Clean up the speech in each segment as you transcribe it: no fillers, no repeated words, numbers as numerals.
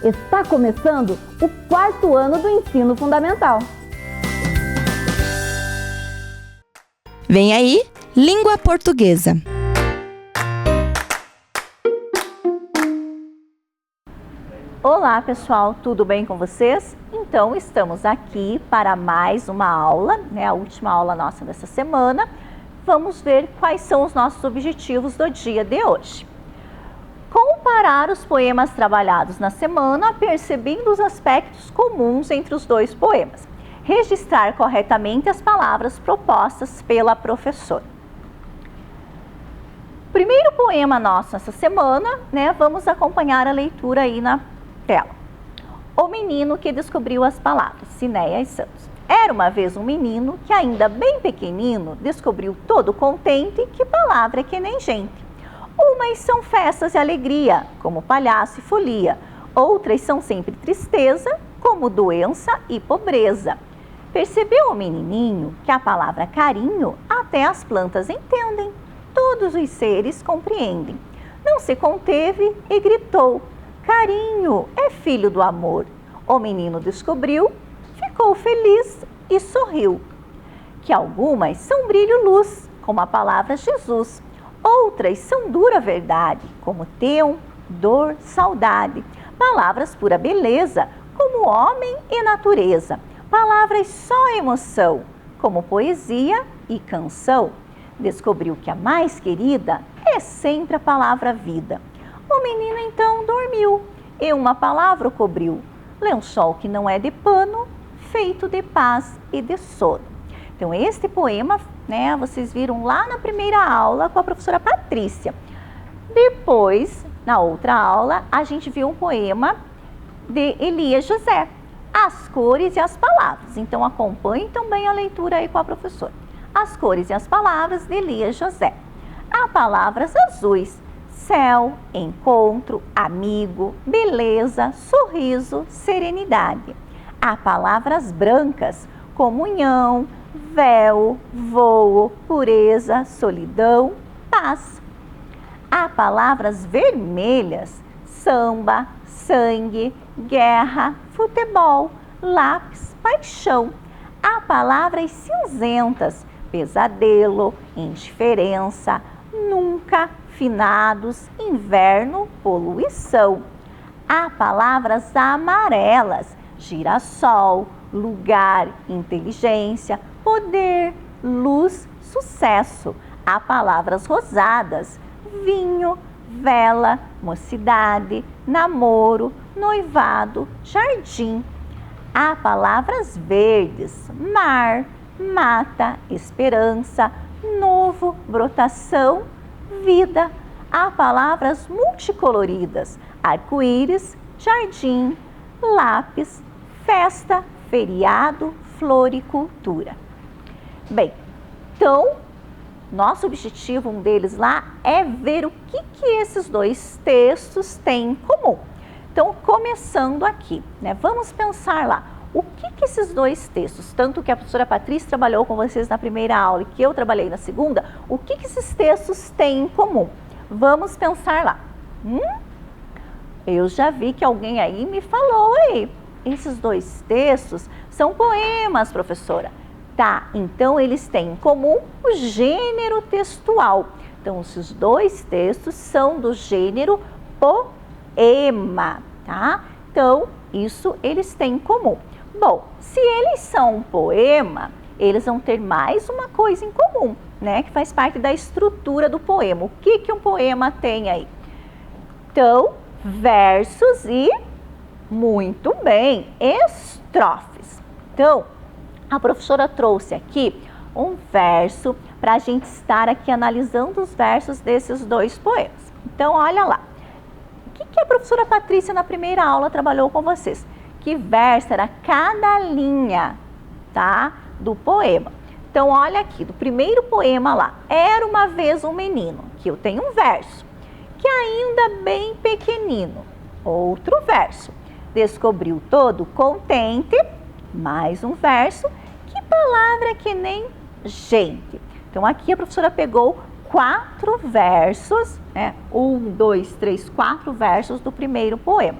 Está começando o 4º ano do ensino fundamental. Vem aí, língua portuguesa. Olá pessoal, tudo bem com vocês? Então estamos aqui para mais uma aula, a última aula nossa dessa semana. Vamos ver quais são os nossos objetivos do dia de hoje. Comparar os poemas trabalhados na semana, percebendo os aspectos comuns entre os dois poemas. Registrar corretamente as palavras propostas pela professora. Primeiro poema nosso essa semana, vamos acompanhar a leitura aí na tela. O menino que descobriu as palavras, Cinéia Santos. Era uma vez um menino que, ainda bem pequenino, descobriu todo contente que palavra é que nem gente. Umas são festas e alegria, como palhaço e folia. Outras são sempre tristeza, como doença e pobreza. Percebeu o menininho que a palavra carinho até as plantas entendem, todos os seres compreendem. Não se conteve e gritou: carinho é filho do amor. O menino descobriu, ficou feliz e sorriu. Que algumas são brilho-luz, como a palavra Jesus. Outras são dura verdade, como teu, dor, saudade. Palavras pura beleza, como homem e natureza. Palavras só emoção, como poesia e canção. Descobriu que a mais querida é sempre a palavra vida. O menino então dormiu e uma palavra o cobriu. Lençol que não é de pano, feito de paz e de sono. Então, este poema, vocês viram lá na primeira aula com a professora Patrícia. Depois, na outra aula, a gente viu um poema de Elias José, As Cores e as Palavras. Então, acompanhe também a leitura aí com a professora. As Cores e as Palavras de Elias José. Há palavras azuis: céu, encontro, amigo, beleza, sorriso, serenidade. Há palavras brancas: comunhão, véu, voo, pureza, solidão, paz. Há palavras vermelhas: samba, sangue, guerra, futebol, lápis, paixão. Há palavras cinzentas: pesadelo, indiferença, nunca, finados, inverno, poluição. Há palavras amarelas: girassol, lugar, inteligência, poder, luz, sucesso. Há palavras rosadas: vinho, vela, mocidade, namoro, noivado, jardim. Há palavras verdes: mar, mata, esperança, novo, brotação, vida. Há palavras multicoloridas: arco-íris, jardim, lápis, festa, feriado, floricultura. Bem, então, nosso objetivo, um deles lá, é ver o que esses dois textos têm em comum. Então, começando aqui, vamos pensar lá, o que esses dois textos, tanto que a professora Patrícia trabalhou com vocês na primeira aula e que eu trabalhei na segunda, o que esses textos têm em comum? Vamos pensar lá. Eu já vi que alguém aí me falou aí. Esses dois textos são poemas, professora. Tá, então eles têm em comum o gênero textual. Então, esses dois textos são do gênero poema, tá? Então, isso eles têm em comum. Bom, se eles são um poema, eles vão ter mais uma coisa em comum, que faz parte da estrutura do poema. O que um poema tem aí? Então, versos e, muito bem, estrofes. Então, a professora trouxe aqui um verso para a gente estar aqui analisando os versos desses dois poemas. Então, olha lá. O que a professora Patrícia na primeira aula trabalhou com vocês? Que verso era cada linha, tá? Do poema. Então, olha aqui, do primeiro poema lá. Era uma vez um menino, que eu tenho um verso, que ainda bem pequenino. Outro verso. Descobriu todo contente. Mais um verso. Que palavra que nem gente. Então, aqui a professora pegou 4 versos, 1, 2, 3, 4 versos do primeiro poema.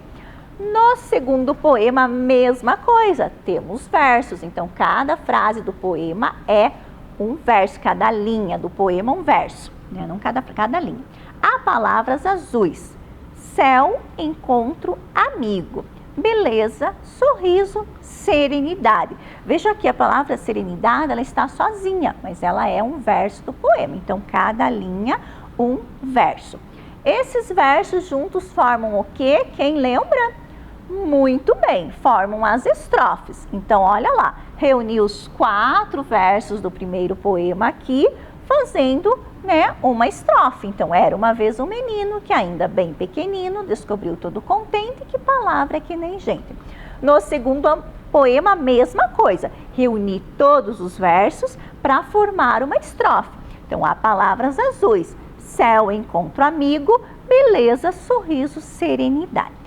No segundo poema, mesma coisa, temos versos. Então, cada frase do poema é um verso, cada linha do poema um verso, né? Não cada linha. Há palavras azuis: céu, encontro, amigo, beleza, sorriso, serenidade. Veja aqui, a palavra serenidade, ela está sozinha, mas ela é um verso do poema. Então, cada linha, um verso. Esses versos juntos formam o quê? Quem lembra? Muito bem, formam as estrofes. Então, olha lá, reuni os 4 versos do primeiro poema aqui, fazendo, né, uma estrofe. Então, era uma vez um menino que, ainda bem pequenino, descobriu todo contente que palavra é que nem gente. No segundo poema, mesma coisa, reuni todos os versos para formar uma estrofe. Então, há palavras azuis: céu, encontro, amigo, beleza, sorriso, serenidade.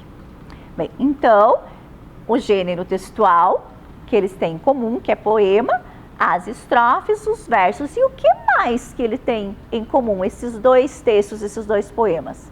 Bem, então, o gênero textual que eles têm em comum, que é poema, as estrofes, os versos. E o que mais que ele tem em comum, esses 2 textos, esses 2 poemas?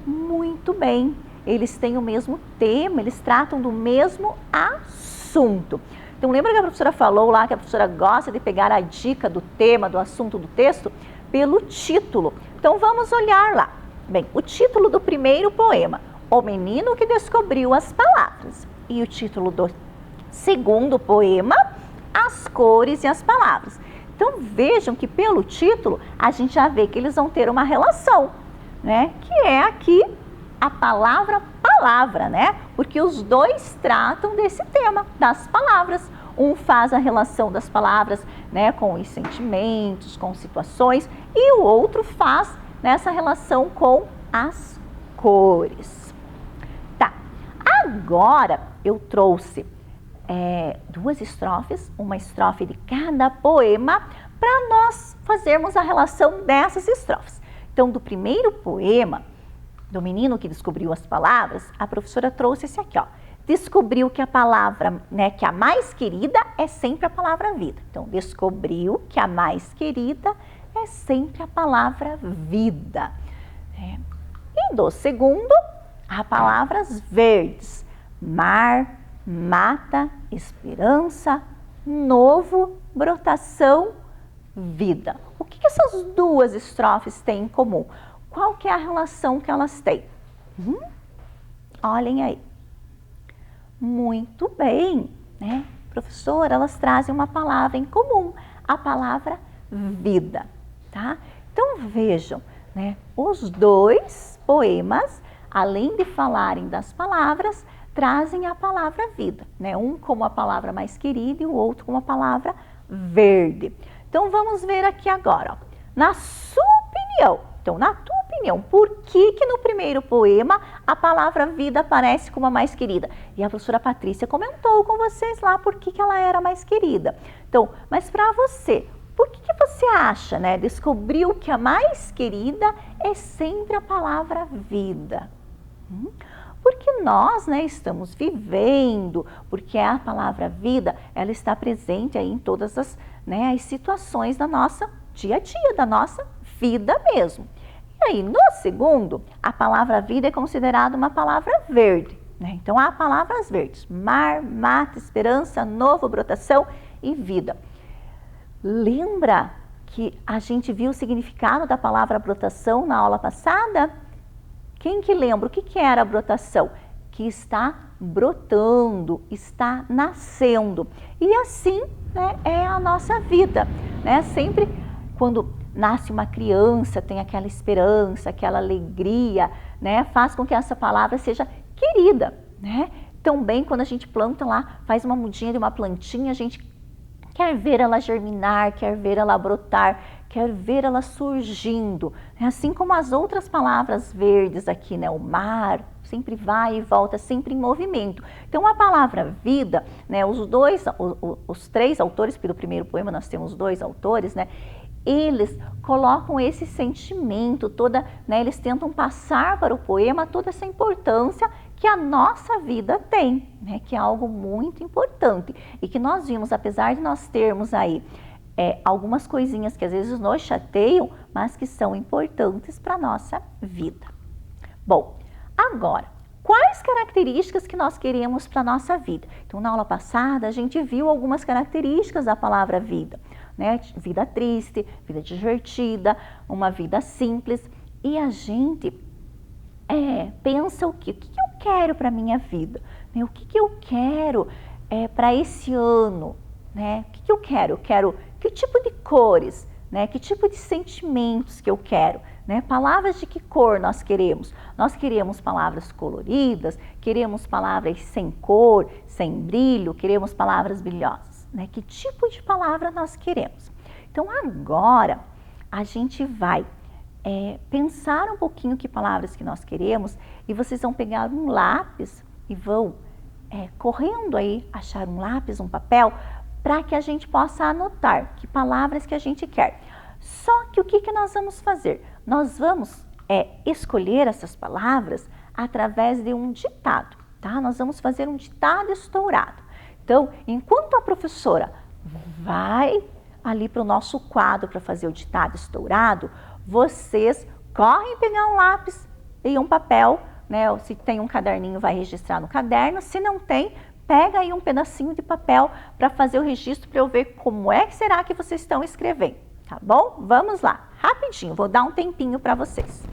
Muito bem, eles têm o mesmo tema, eles tratam do mesmo assunto. Então, lembra que a professora falou lá que a professora gosta de pegar a dica do tema, do assunto do texto, pelo título. Então, vamos olhar lá. Bem, o título do primeiro poema: O Menino que Descobriu as Palavras. E o título do segundo poema: As Cores e as Palavras. Então, vejam que pelo título, a gente já vê que eles vão ter uma relação, né? Que é aqui a palavra, né? Porque os 2 tratam desse tema, das palavras. Um faz a relação das palavras, né, com os sentimentos, com situações, e o outro faz nessa relação com as cores. Tá, agora eu trouxe 2 estrofes, uma estrofe de cada poema, para nós fazermos a relação dessas estrofes. Então, do primeiro poema, do menino que descobriu as palavras, a professora trouxe esse aqui, ó. Descobriu que a palavra, né, que a mais querida é sempre a palavra vida. Então, descobriu que a mais querida é sempre a palavra vida. E do segundo, há palavras verdes: mar, mata, esperança, novo, brotação, vida. O que essas 2 estrofes têm em comum? Qual que é a relação que elas têm? Olhem aí. Muito bem, né? Professora, elas trazem uma palavra em comum, a palavra vida, tá? Então, vejam, né? Os 2 poemas, além de falarem das palavras, trazem a palavra vida, né? Um como a palavra mais querida e o outro como a palavra verde. Então, vamos ver aqui agora, ó. Na sua opinião, então, na tua opinião, por que no primeiro poema a palavra vida aparece como a mais querida? E a professora Patrícia comentou com vocês lá por que ela era mais querida. Então, mas para você, por que você acha, né? Descobriu que a mais querida é sempre a palavra vida. Porque nós, né, estamos vivendo, porque a palavra vida, ela está presente aí em todas as, né, as situações da nossa dia a dia, da nossa vida mesmo. E aí, no segundo, a palavra vida é considerada uma palavra verde, né? Então, há palavras verdes: mar, mata, esperança, novo, brotação e vida. Lembra que a gente viu o significado da palavra brotação na aula passada? Quem que lembra? O que era a brotação? Que está brotando, está nascendo. E assim, né, é a nossa vida, né? Sempre quando nasce uma criança, tem aquela esperança, aquela alegria, né? Faz com que essa palavra seja querida, né? Também quando a gente planta lá, faz uma mudinha de uma plantinha, a gente quer ver ela germinar, quer ver ela brotar, quer ver ela surgindo. Assim como as outras palavras verdes aqui, né? O mar sempre vai e volta, sempre em movimento. Então, a palavra vida, né? Os 3 autores, porque do primeiro poema nós temos 2 autores, né? Eles colocam esse sentimento, né? Eles tentam passar para o poema toda essa importância que a nossa vida tem, né? Que é algo muito importante e que nós vimos, apesar de nós termos aí algumas coisinhas que às vezes nos chateiam, mas que são importantes para a nossa vida. Bom, agora, quais características que nós queremos para a nossa vida. Então, na aula passada, a gente viu algumas características da palavra vida, né? Vida triste, vida divertida, uma vida simples. E a gente pensa o que eu quero para a minha vida, né? O que eu quero para esse ano, né? O que eu quero? Eu quero que tipo de cores, né? Que tipo de sentimentos que eu quero, né? Palavras de que cor nós queremos? Nós queremos palavras coloridas, queremos palavras sem cor, sem brilho, queremos palavras brilhosas, né? Que tipo de palavra nós queremos? Então agora a gente vai pensar um pouquinho que palavras que nós queremos e vocês vão pegar um lápis e vão correndo aí achar um lápis, um papel, para que a gente possa anotar que palavras que a gente quer. Só que o que nós vamos fazer? Nós vamos escolher essas palavras através de um ditado, tá? Nós vamos fazer um ditado estourado. Então, enquanto a professora vai ali para o nosso quadro para fazer o ditado estourado, vocês correm pegar um lápis e um papel, né? Se tem um caderninho, vai registrar no caderno. Se não tem, pega aí um pedacinho de papel para fazer o registro para eu ver como é que será que vocês estão escrevendo, tá bom? Vamos lá, rapidinho, vou dar um tempinho para vocês.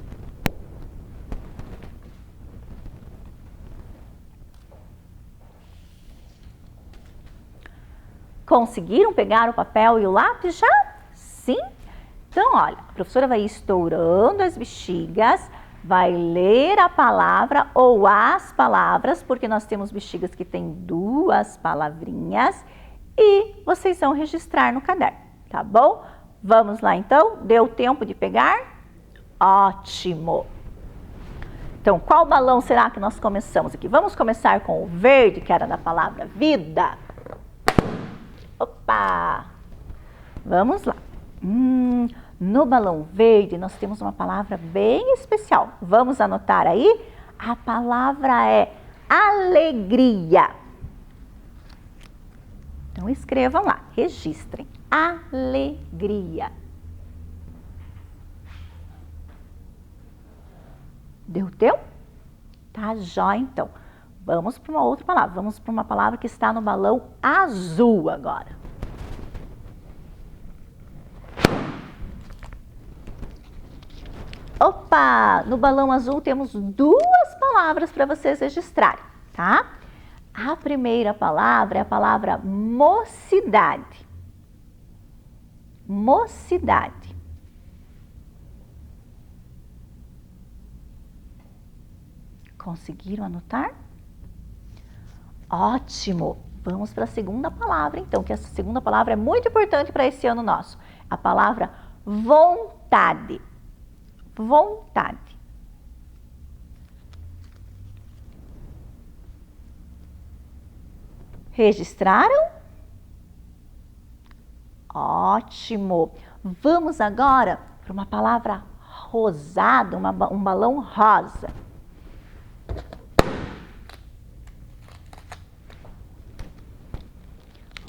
Conseguiram pegar o papel e o lápis já? Sim? Então, olha, a professora vai estourando as bexigas, vai ler a palavra ou as palavras, porque nós temos bexigas que tem 2 palavrinhas, e vocês vão registrar no caderno, tá bom? Vamos lá então? Deu tempo de pegar? Ótimo! Então, qual balão será que nós começamos aqui? Vamos começar com o verde, que era da palavra vida. Opa! Vamos lá. No balão verde nós temos uma palavra bem especial. Vamos anotar aí? A palavra é alegria. Então escrevam lá, registrem. Alegria. Deu tempo? Tá jóia então. Vamos para uma outra palavra. Vamos para uma palavra que está no balão azul agora. Opa! No balão azul temos 2 palavras para vocês registrarem, tá? A primeira palavra é a palavra mocidade. Mocidade. Conseguiram anotar? Ótimo! Vamos para a segunda palavra, então, que essa segunda palavra é muito importante para esse ano nosso. A palavra vontade. Vontade. Registraram? Ótimo! Vamos agora para uma palavra rosada, um balão rosa.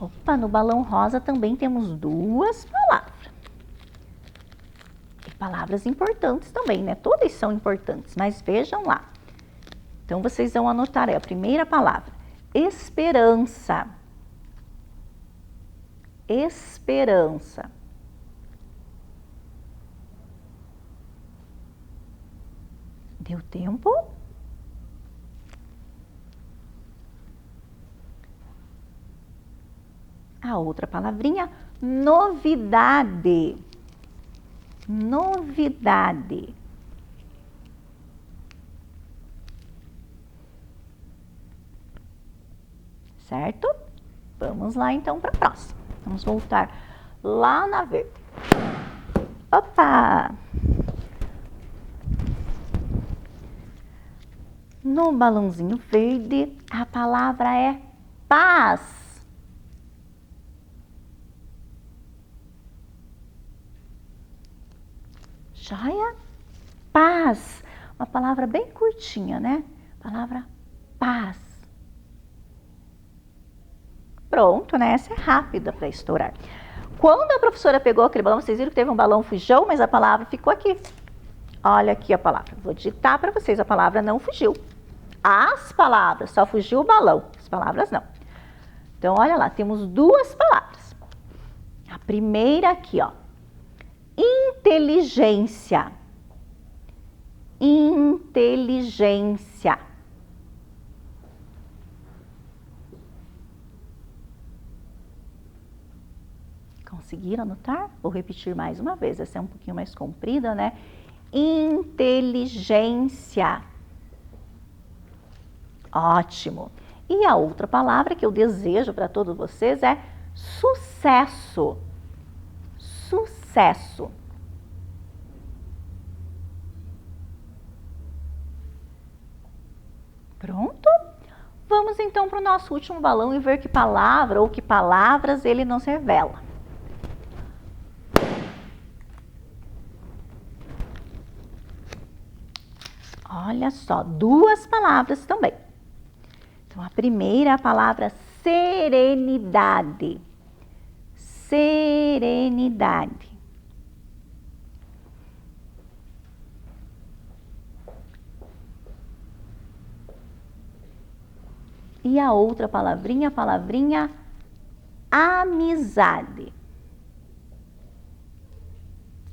Opa, no balão rosa também temos 2 palavras. E palavras importantes também, né? Todas são importantes, mas vejam lá. Então, vocês vão anotar aí a primeira palavra. Esperança. Esperança. Deu tempo? A outra palavrinha, novidade. Novidade. Certo? Vamos lá então para a próxima. Vamos voltar lá na verde. Opa! No balãozinho verde, a palavra é paz. Joia? Paz. Uma palavra bem curtinha, né? Palavra paz. Pronto, né? Essa é rápida para estourar. Quando a professora pegou aquele balão, vocês viram que teve um balão fugiu, mas a palavra ficou aqui. Olha aqui a palavra. Vou digitar para vocês, a palavra não fugiu. As palavras, só fugiu o balão, as palavras não. Então, olha lá, temos duas palavras. A primeira aqui, ó, inteligência. Inteligência. Conseguiram anotar? Vou repetir mais uma vez, essa é um pouquinho mais comprida, né? Inteligência. Ótimo. E a outra palavra que eu desejo para todos vocês é sucesso. Sucesso. Pronto? Vamos então para o nosso último balão e ver que palavra ou que palavras ele nos revela. Olha só, duas palavras também. Então, a primeira é a palavra serenidade. Serenidade. E a outra palavrinha, amizade.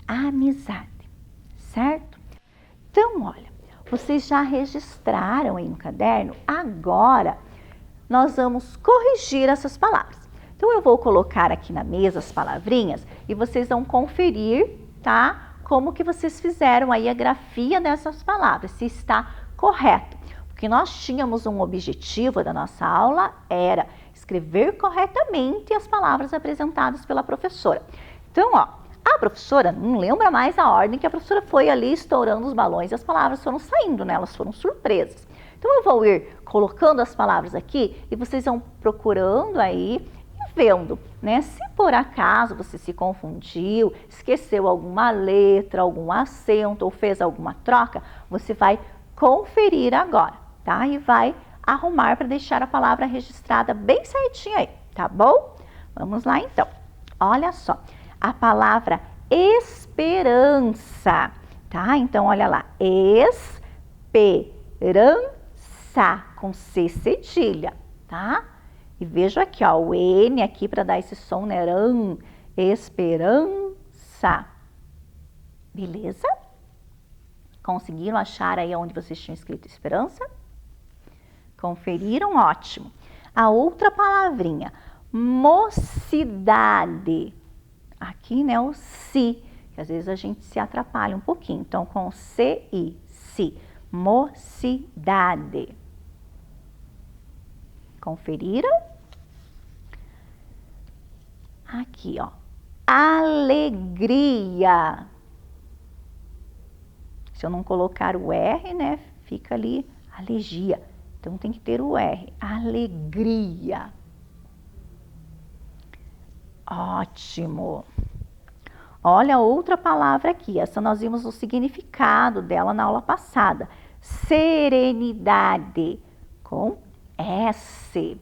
Amizade, certo? Então, olha, vocês já registraram aí no caderno? Agora, nós vamos corrigir essas palavras. Então, eu vou colocar aqui na mesa as palavrinhas e vocês vão conferir, tá? Como que vocês fizeram aí a grafia dessas palavras, se está correto. Porque nós tínhamos um objetivo da nossa aula, era escrever corretamente as palavras apresentadas pela professora. Então, ó, a professora não lembra mais a ordem que a professora foi ali estourando os balões e as palavras foram saindo, né? Elas foram surpresas. Então, eu vou ir colocando as palavras aqui e vocês vão procurando aí e vendo, né? Se por acaso você se confundiu, esqueceu alguma letra, algum acento ou fez alguma troca, você vai conferir agora, tá? E vai arrumar para deixar a palavra registrada bem certinha aí, tá bom? Vamos lá então. Olha só. A palavra esperança, tá? Então, olha lá, esperança, com C cedilha, tá? E vejo aqui, ó, o N aqui para dar esse som, né? Esperança. Beleza? Conseguiram achar aí onde vocês tinham escrito esperança? Conferiram? Ótimo. A outra palavrinha, mocidade. Aqui, né, o si, que às vezes a gente se atrapalha um pouquinho. Então, com C-I, si, mocidade. Conferiram? Aqui, ó, alegria. Se eu não colocar o R, né, fica ali alergia. Então, tem que ter o R, alegria. Ótimo. Olha outra palavra aqui. Essa nós vimos o significado dela na aula passada. Serenidade, com S.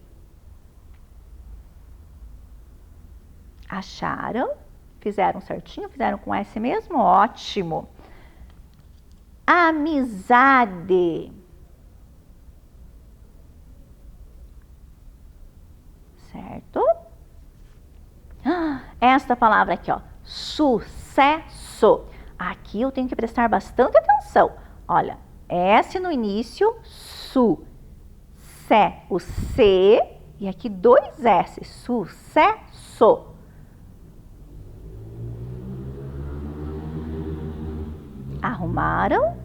Acharam? Fizeram certinho? Fizeram com S mesmo? Ótimo. Amizade. Certo? Esta palavra aqui, ó, sucesso. Aqui eu tenho que prestar bastante atenção. Olha, S no início, o C, e aqui dois S, sucesso. Arrumaram?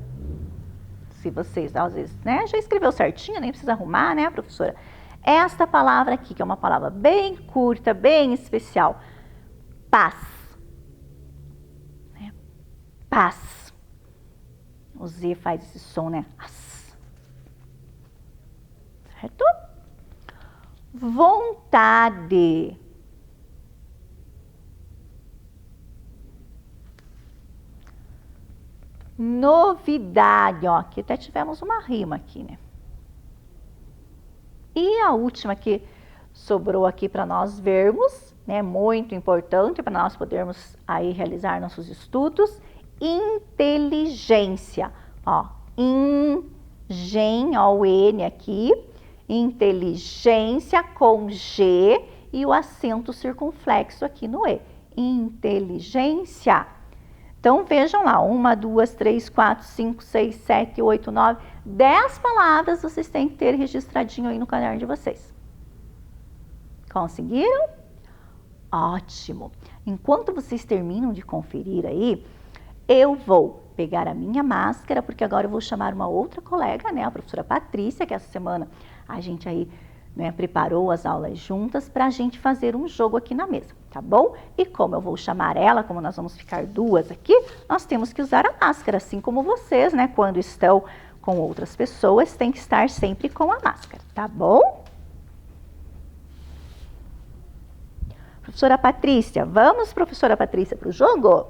Se vocês, às vezes, né, já escreveu certinho, nem precisa arrumar, né, professora? Esta palavra aqui, que é uma palavra bem curta, bem especial. Paz. Né? Paz. O Z faz esse som, né? As. Certo? Vontade. Novidade. Ó, aqui até tivemos uma rima aqui, né? E a última que sobrou aqui para nós vermos, né, muito importante para nós podermos aí realizar nossos estudos, inteligência. Ó, Gen, ó, o N aqui, inteligência com G e o acento circunflexo aqui no E. Inteligência. Então, vejam lá, 1, 2, 3, 4, 5, 6, 7, 8, 9, 10 palavras vocês têm que ter registradinho aí no caderno de vocês. Conseguiram? Ótimo! Enquanto vocês terminam de conferir aí, eu vou pegar a minha máscara, porque agora eu vou chamar uma outra colega, né, a professora Patrícia, que essa semana a gente aí, né, preparou as aulas juntas para a gente fazer um jogo aqui na mesa, tá bom? E como eu vou chamar ela, como nós vamos ficar duas aqui, nós temos que usar a máscara, assim como vocês, né, quando estão com outras pessoas, tem que estar sempre com a máscara, tá bom? Professora Patrícia, vamos, professora Patrícia, para o jogo?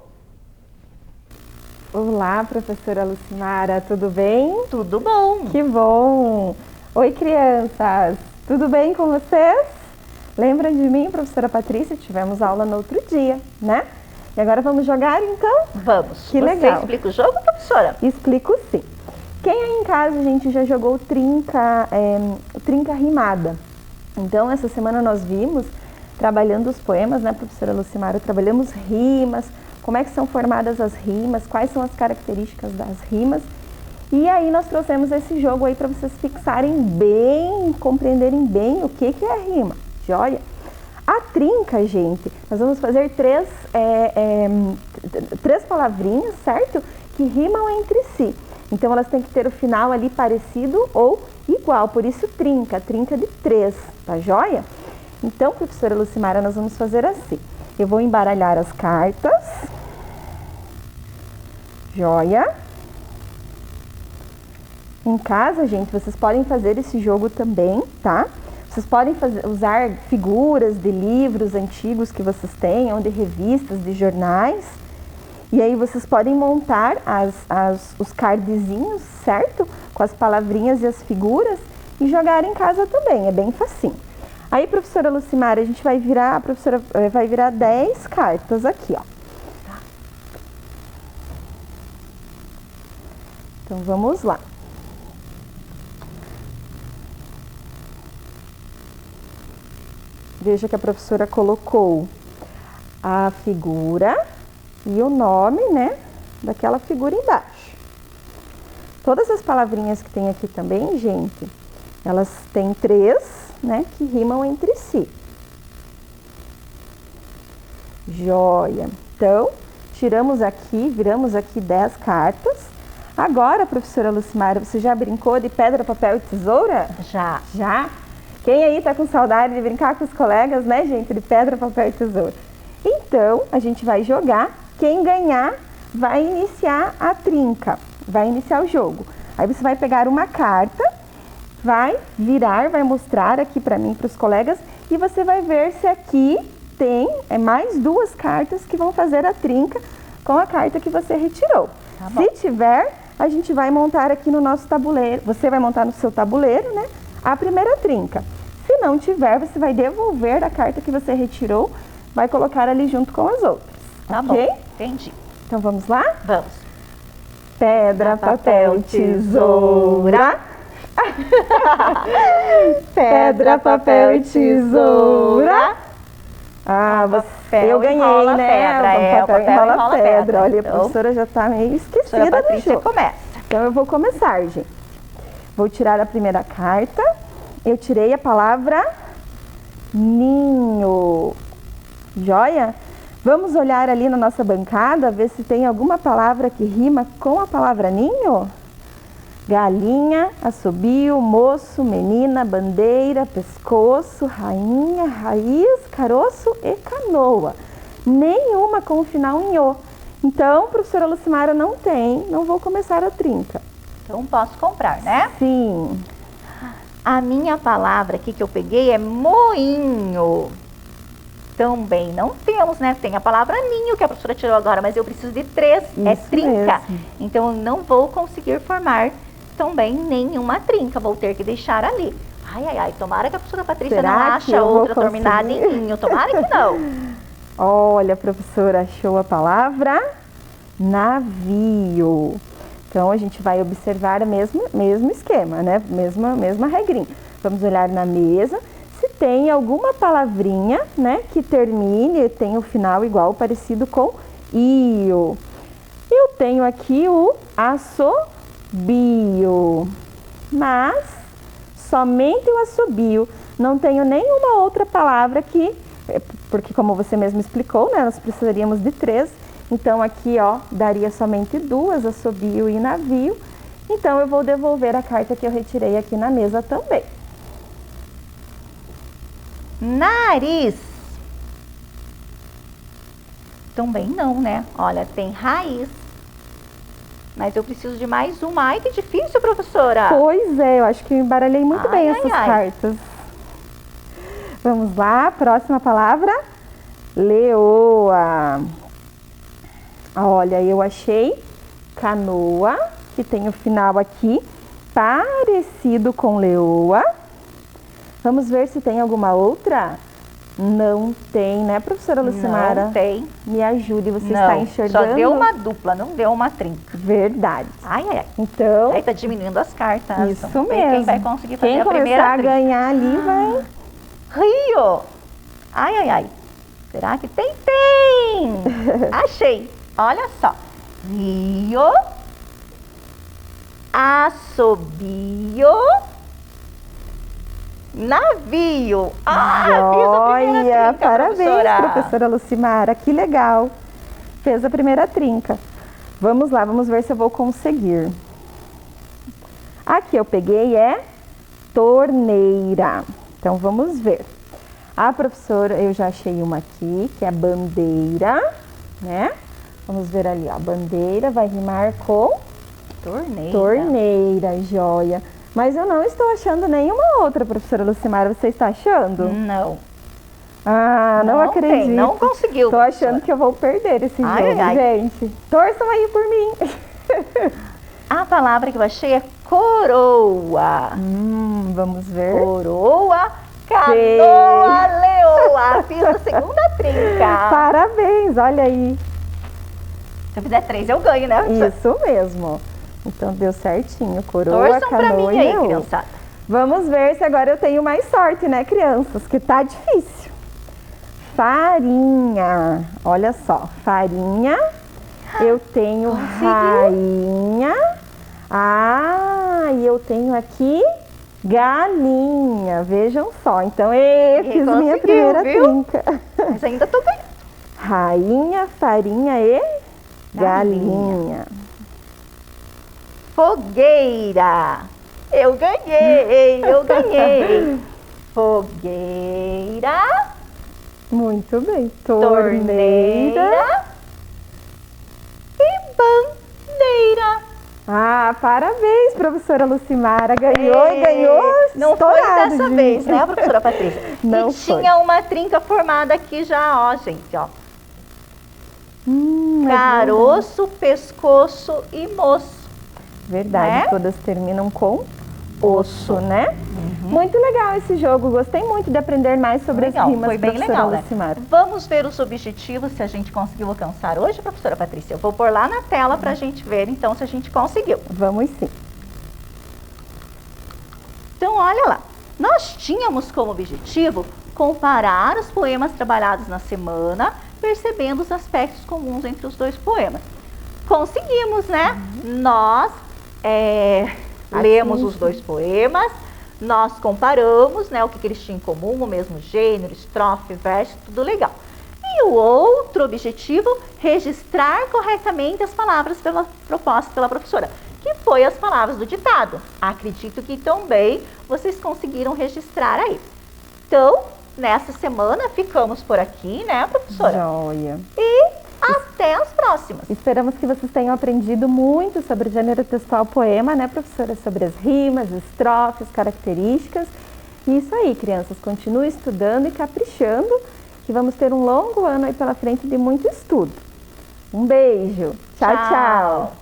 Olá, professora Lucimara, tudo bem? Tudo bom. Que bom! Oi, crianças, tudo bem com vocês? Lembram de mim, professora Patrícia? Tivemos aula no outro dia, né? E agora vamos jogar, então? Vamos. Que Você legal. explica o jogo, professora? Explico sim. Quem aí em casa, a gente já jogou trinca rimada. Então, essa semana nós vimos, trabalhando os poemas, né, professora Lucimara? Trabalhamos rimas, como é que são formadas as rimas, quais são as características das rimas. E aí nós trouxemos esse jogo aí para vocês fixarem bem, compreenderem bem o que é rima, joia? A trinca, gente, nós vamos fazer três palavrinhas, certo? Que rimam entre si. Então elas têm que ter o final ali parecido ou igual, por isso trinca de 3, tá joia? Então, professora Lucimara, nós vamos fazer assim. Eu vou embaralhar as cartas. Joia. Em casa, gente, vocês podem fazer esse jogo também, tá? Vocês podem usar figuras de livros antigos que vocês tenham, de revistas, de jornais. E aí vocês podem montar os cardzinhos, certo? Com as palavrinhas e as figuras e jogar em casa também, é bem facinho. Aí, professora Lucimara, a professora vai virar 10 cartas aqui, ó. Então, vamos lá. Veja que a professora colocou a figura e o nome, né, daquela figura embaixo. Todas as palavrinhas que tem aqui também, gente, elas têm 3, né, que rimam entre si. Joia! Então, viramos aqui 10 cartas. Agora, professora Lucimara, você já brincou de pedra, papel e tesoura? Já. Já? Quem aí tá com saudade de brincar com os colegas, né, gente, de pedra, papel e tesoura? Então, a gente vai jogar. Quem ganhar vai iniciar a trinca, vai iniciar o jogo. Aí você vai pegar uma carta, vai virar, vai mostrar aqui para mim, para os colegas, e você vai ver se aqui tem mais 2 cartas que vão fazer a trinca com a carta que você retirou. Tá bom. Se tiver, a gente vai montar aqui no nosso tabuleiro, você vai montar no seu tabuleiro, né, a primeira trinca. Se não tiver, você vai devolver a carta que você retirou, vai colocar ali junto com as outras. Tá ok? bom, entendi. Então vamos lá? Vamos. Pedra, papel, tesoura. Pedra, papel e tesoura. Ah, eu ganhei, enrola né? Pedra, o papel enrola pedra. pedra. Olha, Então, a professora já tá meio esquecida Professora do Patrícia jogo. começa. Então eu vou começar, gente. Vou tirar a primeira carta. Eu tirei a palavra ninho. Joia? Vamos olhar ali na nossa bancada, ver se tem alguma palavra que rima com a palavra ninho? Galinha, assobio, moço, menina, bandeira, pescoço, rainha, raiz, caroço e canoa. Nenhuma com o final em o. Então, professora Lucimara, não vou começar a trinca. Então, posso comprar, né? Sim. A minha palavra aqui que eu peguei é moinho. Também não temos, né? Tem a palavra ninho que a professora tirou agora, mas eu preciso de 3, é trinca. Mesmo. Então, eu não vou conseguir formar também nenhuma trinca, vou ter que deixar ali. Ai, tomara que a professora Patrícia Será não que acha eu vou outra terminada em conseguir? ninho, tomara que não. Olha, a professora achou a palavra navio. Então, a gente vai observar o mesmo esquema, né? Mesma regrinha. Vamos olhar na mesa se tem alguma palavrinha, né, que termine, tem o final igual, parecido com io. Eu tenho aqui o assobio, mas somente o assobio. Não tenho nenhuma outra palavra que, porque como você mesmo explicou, né, nós precisaríamos de 3. Então, aqui, ó, daria somente 2, assobio e navio. Então, eu vou devolver a carta que eu retirei aqui na mesa também. Nariz. Também não, né? Olha, tem raiz. Mas eu preciso de mais uma. Ai, que difícil, professora. Pois é, eu acho que embaralhei muito bem essas cartas. Vamos lá, próxima palavra. Leoa. Olha, eu achei canoa, que tem o final aqui, parecido com leoa. Vamos ver se tem alguma outra? Não tem, né, professora Lucimara? Não tem. Me ajude, você está enxergando? Só deu uma dupla, não deu uma trinca. Verdade. Ai, ai, ai. Então, Aí tá diminuindo as cartas. isso Vamos ver mesmo. quem vai conseguir fazer quem a primeira começar a trinca. ganhar ali vai... Rio. Ai, ai, ai. Será que tem? Tem! Achei. Olha só. Rio. Assobio. Navio. Ah, fiz a primeira Joia! trinca, Parabéns, professora Lucimara. Que legal. Fez a primeira trinca. Vamos lá, vamos ver se eu vou conseguir. Aqui eu peguei torneira. Então, vamos ver. A professora, eu já achei uma aqui, que é bandeira, né? Vamos ver ali, ó. Bandeira vai rimar com... Torneira. Torneira, joia. Mas eu não estou achando nenhuma outra, professora Lucimara. Você está achando? Não. Ah, não acredito. Tem, não conseguiu. Tô achando que eu vou perder esse jogo, gente. Torçam aí por mim. A palavra que eu achei é coroa. Vamos ver. Coroa, canoa, leoa. Fiz a segunda trinca. Parabéns, olha aí. Se eu fizer 3, eu ganho, né? Isso mesmo. Então deu certinho. Coroa, Torçam pra canoa mim e aí, leoa. criançada. Vamos ver se agora eu tenho mais sorte, né, crianças? Que tá difícil. Farinha. Olha só. Farinha. Eu tenho rainha. Ah, e eu tenho aqui galinha. Vejam só. Então, fiz minha primeira trinca. Mas ainda tô bem. Rainha, farinha e galinha. Fogueira. Eu ganhei, eu ganhei. Fogueira. Muito bem. Torneira. E bandeira. Ah, parabéns, professora Lucimara. Ganhou e ganhou. Não foi dessa vez, né, professora Patrícia? Não e foi. tinha uma trinca formada aqui já, ó, gente, ó. Caroço, pescoço e moço. Verdade, né? Todas terminam com osso, né? Muito legal esse jogo, gostei muito de aprender mais sobre as rimas, foi bem professora legal, né? Lucimara. Vamos ver os objetivos, se a gente conseguiu alcançar hoje, professora Patrícia. Eu vou pôr lá na tela para a gente ver, então, se a gente conseguiu. Vamos sim. Então, olha lá. Nós tínhamos como objetivo comparar os poemas trabalhados na semana, percebendo os aspectos comuns entre os dois poemas. Conseguimos, né? Nós lemos os dois poemas, nós comparamos, né, o que eles tinham em comum, o mesmo gênero, estrofe, verso, tudo legal. E o outro objetivo, registrar corretamente as palavras propostas pela professora, que foi as palavras do ditado. Acredito que também vocês conseguiram registrar aí. Então, nessa semana ficamos por aqui, né, professora? Joia. E até as próximas. Esperamos que vocês tenham aprendido muito sobre o gênero textual poema, né, professora? Sobre as rimas, estrofes, características. E isso aí, crianças, continuem estudando e caprichando, que vamos ter um longo ano aí pela frente de muito estudo. Um beijo. Tchau, tchau.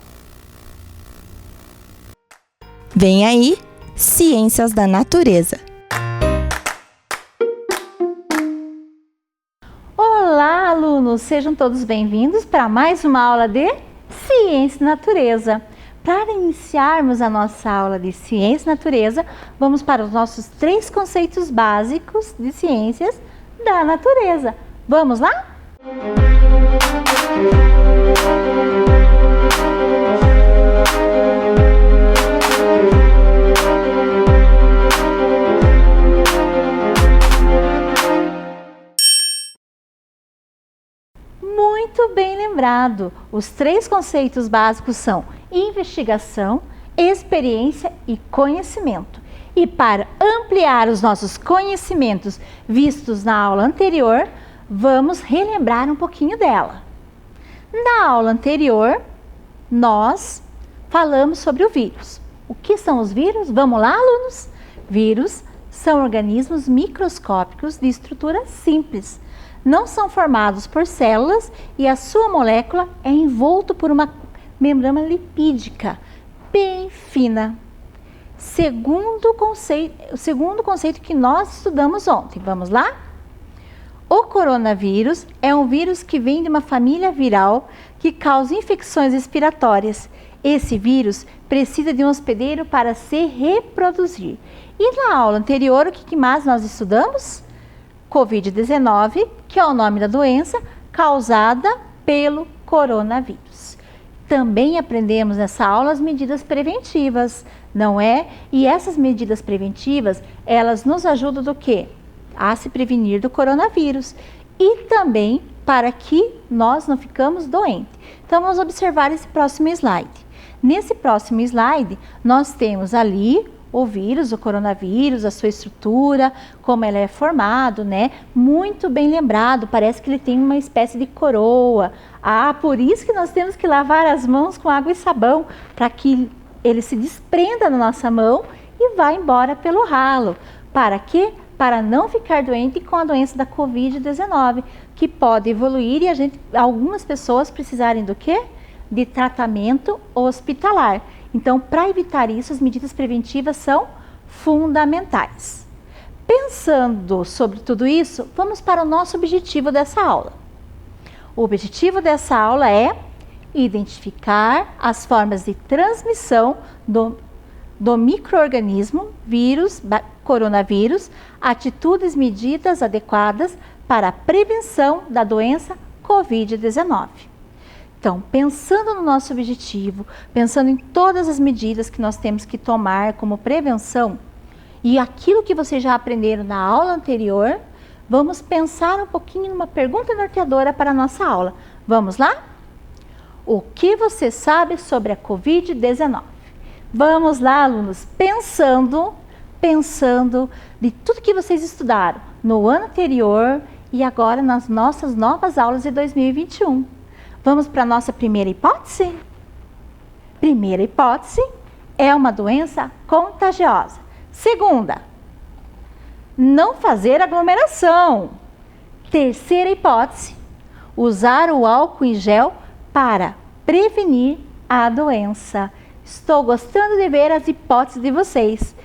Vem aí, Ciências da Natureza. Olá, alunos! Sejam todos bem-vindos para mais uma aula de Ciência e Natureza. para iniciarmos a nossa aula de Ciência e Natureza, vamos para os nossos 3 conceitos básicos de ciências da natureza. Vamos lá? Muito bem lembrado. Os 3 conceitos básicos são investigação, experiência e conhecimento. E para ampliar os nossos conhecimentos vistos na aula anterior, vamos relembrar um pouquinho dela. Na aula anterior, nós falamos sobre o vírus. O que são os vírus? Vamos lá, alunos? Vírus são organismos microscópicos de estrutura simples. Não são formados por células e a sua molécula é envolta por uma membrana lipídica bem fina. O segundo conceito que nós estudamos ontem. Vamos lá? O coronavírus é um vírus que vem de uma família viral que causa infecções respiratórias. Esse vírus precisa de um hospedeiro para se reproduzir. E na aula anterior, o que mais nós estudamos? Covid-19, que é o nome da doença causada pelo coronavírus. Também aprendemos nessa aula as medidas preventivas, não é? E essas medidas preventivas, elas nos ajudam do quê? A se prevenir do coronavírus e também para que nós não ficamos doentes. Então, vamos observar esse próximo slide. Nesse próximo slide, nós temos ali o vírus, o coronavírus, a sua estrutura, como ela é formado, né? Muito bem lembrado, parece que ele tem uma espécie de coroa. Ah, por isso que nós temos que lavar as mãos com água e sabão, para que ele se desprenda da nossa mão e vá embora pelo ralo. Para quê? Para não ficar doente com a doença da Covid-19, que pode evoluir e algumas pessoas precisarem do quê? De tratamento hospitalar. Então, para evitar isso, as medidas preventivas são fundamentais. Pensando sobre tudo isso, vamos para o nosso objetivo dessa aula. O objetivo dessa aula é identificar as formas de transmissão do micro-organismo, vírus, coronavírus, atitudes medidas adequadas para a prevenção da doença Covid-19. Então, pensando no nosso objetivo, pensando em todas as medidas que nós temos que tomar como prevenção e aquilo que vocês já aprenderam na aula anterior, vamos pensar um pouquinho numa pergunta norteadora para a nossa aula. Vamos lá? O que você sabe sobre a Covid-19? Vamos lá, alunos, pensando de tudo que vocês estudaram no ano anterior e agora nas nossas novas aulas de 2021. Vamos para a nossa primeira hipótese? Primeira hipótese é uma doença contagiosa. Segunda, não fazer aglomeração. Terceira hipótese, usar o álcool em gel para prevenir a doença. Estou gostando de ver as hipóteses de vocês.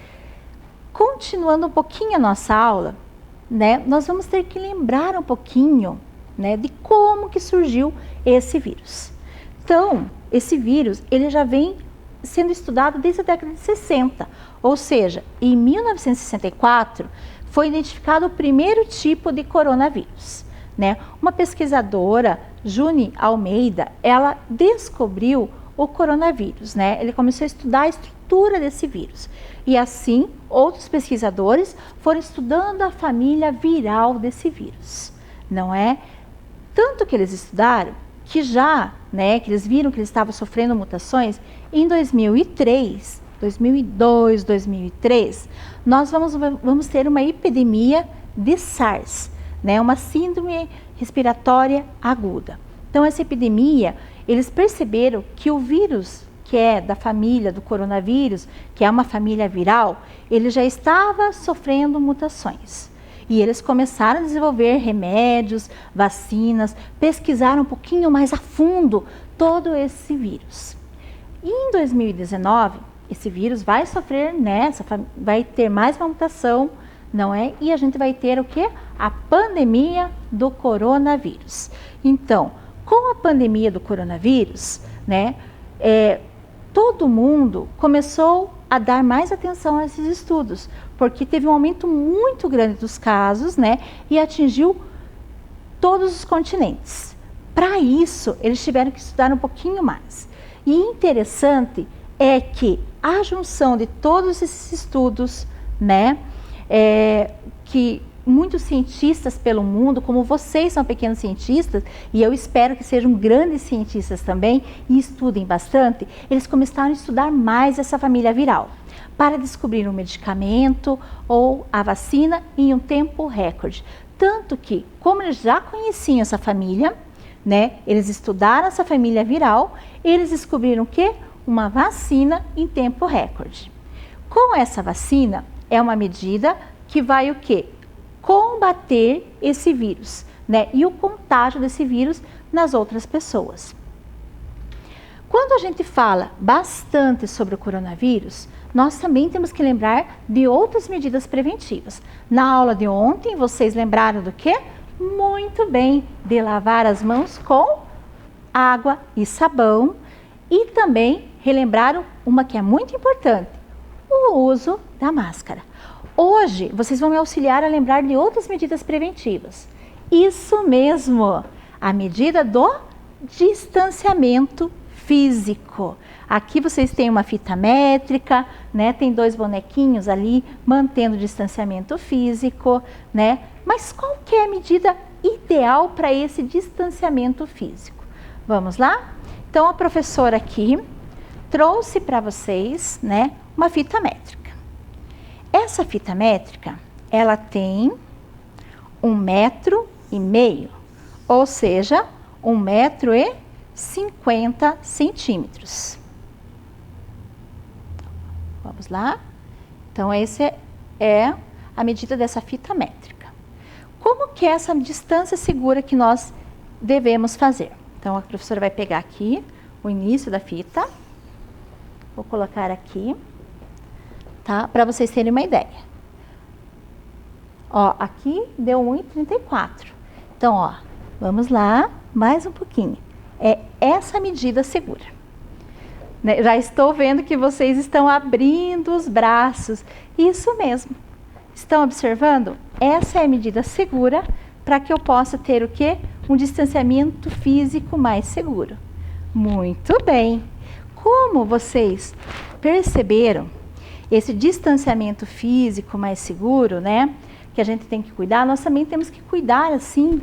Continuando um pouquinho a nossa aula, né, nós vamos ter que lembrar um pouquinho, né, de como que surgiu esse vírus. Então, esse vírus, ele já vem sendo estudado desde a década de 60, ou seja, em 1964 foi identificado o primeiro tipo de coronavírus, né? Uma pesquisadora, June Almeida, ela descobriu o coronavírus, né? Ele começou a estudar a estrutura desse vírus. E assim, outros pesquisadores foram estudando a família viral desse vírus, não é? Tanto que eles estudaram que já, né, que eles viram que ele estava sofrendo mutações em 2003, 2002, 2003, nós vamos ter uma epidemia de SARS, né, uma síndrome respiratória aguda. Então, essa epidemia, eles perceberam que o vírus, que é da família do coronavírus, que é uma família viral, ele já estava sofrendo mutações. E eles começaram a desenvolver remédios, vacinas, pesquisaram um pouquinho mais a fundo todo esse vírus. E em 2019, esse vírus vai sofrer, né, vai ter mais uma mutação, não é? E a gente vai ter o quê? A pandemia do coronavírus. Então, com a pandemia do coronavírus, né, todo mundo começou a dar mais atenção a esses estudos, porque teve um aumento muito grande dos casos, né? E atingiu todos os continentes. Para isso, eles tiveram que estudar um pouquinho mais. E interessante é que a junção de todos esses estudos, né? Que muitos cientistas pelo mundo, como vocês são pequenos cientistas, e eu espero que sejam grandes cientistas também, e estudem bastante, eles começaram a estudar mais essa família viral, para descobrir um medicamento ou a vacina em um tempo recorde. Tanto que, como eles já conheciam essa família, né, eles estudaram essa família viral, eles descobriram o quê? Uma vacina em tempo recorde. Com essa vacina, é uma medida que vai o quê? Combater esse vírus, né? E o contágio desse vírus nas outras pessoas. Quando a gente fala bastante sobre o coronavírus, nós também temos que lembrar de outras medidas preventivas. Na aula de ontem, vocês lembraram do quê? Muito bem, de lavar as mãos com água e sabão, e também relembraram uma que é muito importante, o uso da máscara. Hoje, vocês vão me auxiliar a lembrar de outras medidas preventivas. Isso mesmo, a medida do distanciamento físico. Aqui vocês têm uma fita métrica, né? Tem 2 bonequinhos ali mantendo o distanciamento físico, né? Mas qual que é a medida ideal para esse distanciamento físico? Vamos lá? Então, a professora aqui trouxe para vocês, né, uma fita métrica. Essa fita métrica, ela tem 1,5 metro, ou seja, 1,50 m. Vamos lá? Então, essa é a medida dessa fita métrica. Como que é essa distância segura que nós devemos fazer? Então, a professora vai pegar aqui o início da fita. Vou colocar aqui. Tá? Para vocês terem uma ideia. Ó, aqui deu 1,34. Então, ó, vamos lá, mais um pouquinho. É essa medida segura. Né? Já estou vendo que vocês estão abrindo os braços. Isso mesmo. Estão observando? Essa é a medida segura para que eu possa ter o quê? Um distanciamento físico mais seguro. Muito bem. Como vocês perceberam, esse distanciamento físico mais seguro, né, que a gente tem que cuidar, nós também temos que cuidar, assim,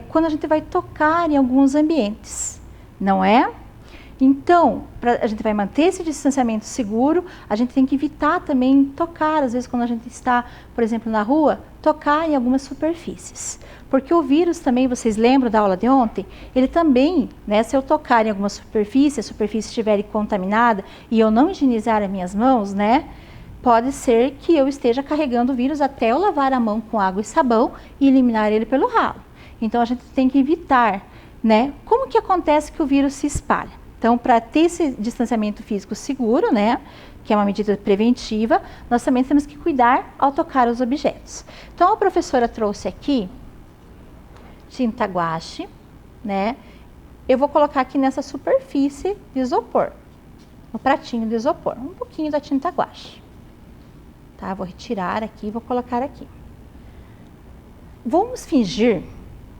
quando a gente vai tocar em alguns ambientes, não é? Então, a gente vai manter esse distanciamento seguro, a gente tem que evitar também tocar, às vezes quando a gente está, por exemplo, na rua, tocar em algumas superfícies. Porque o vírus também, vocês lembram da aula de ontem? Ele também, né, se eu tocar em alguma superfície, a superfície estiver contaminada e eu não higienizar as minhas mãos, né, pode ser que eu esteja carregando o vírus até eu lavar a mão com água e sabão e eliminar ele pelo ralo. Então, a gente tem que evitar, né? Como que acontece que o vírus se espalha? Então, para ter esse distanciamento físico seguro, né, que é uma medida preventiva, nós também temos que cuidar ao tocar os objetos. Então, a professora trouxe aqui tinta guache, né? Eu vou colocar aqui nessa superfície de isopor, no pratinho de isopor, um pouquinho da tinta guache. Tá? Vou retirar aqui e vou colocar aqui. Vamos fingir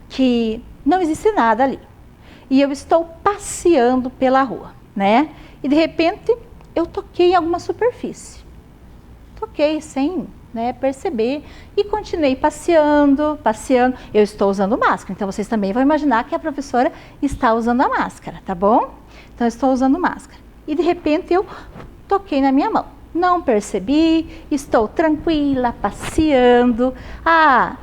que não existe nada ali. E eu estou passeando pela rua, né? E de repente eu toquei em alguma superfície. Toquei sem, né, perceber e continuei passeando. Eu estou usando máscara, então vocês também vão imaginar que a professora está usando a máscara, tá bom? Então eu estou usando máscara. E de repente eu toquei na minha mão. Não percebi, estou tranquila, passeando.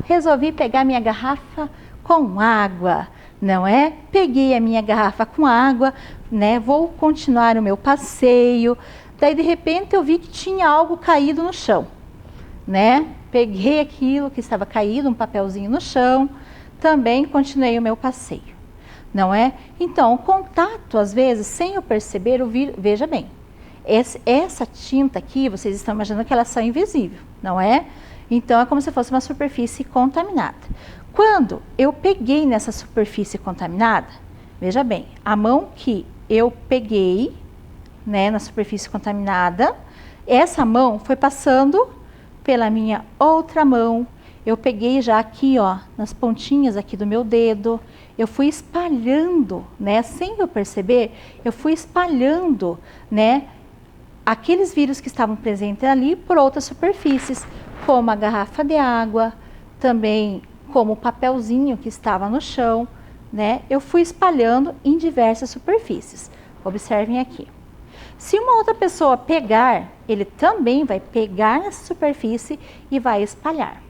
Resolvi pegar minha garrafa com água. Não é? Peguei a minha garrafa com água, né? Vou continuar o meu passeio. Daí, de repente, eu vi que tinha algo caído no chão, né? Peguei aquilo que estava caído, um papelzinho no chão. Também continuei o meu passeio, não é? Então, o contato, às vezes, sem eu perceber, veja bem, essa tinta aqui, vocês estão imaginando que ela é só invisível, não é? Então, é como se fosse uma superfície contaminada. Quando eu peguei nessa superfície contaminada, veja bem, a mão que eu peguei, né, na superfície contaminada. Essa mão foi passando pela minha outra mão. Eu peguei já aqui, ó, nas pontinhas aqui do meu dedo. Eu fui espalhando, né, sem eu perceber, eu fui espalhando, né, aqueles vírus que estavam presentes ali por outras superfícies, como a garrafa de água, também como o papelzinho que estava no chão, né? Eu fui espalhando em diversas superfícies. Observem aqui. Se uma outra pessoa pegar, ele também vai pegar nessa superfície e vai espalhar.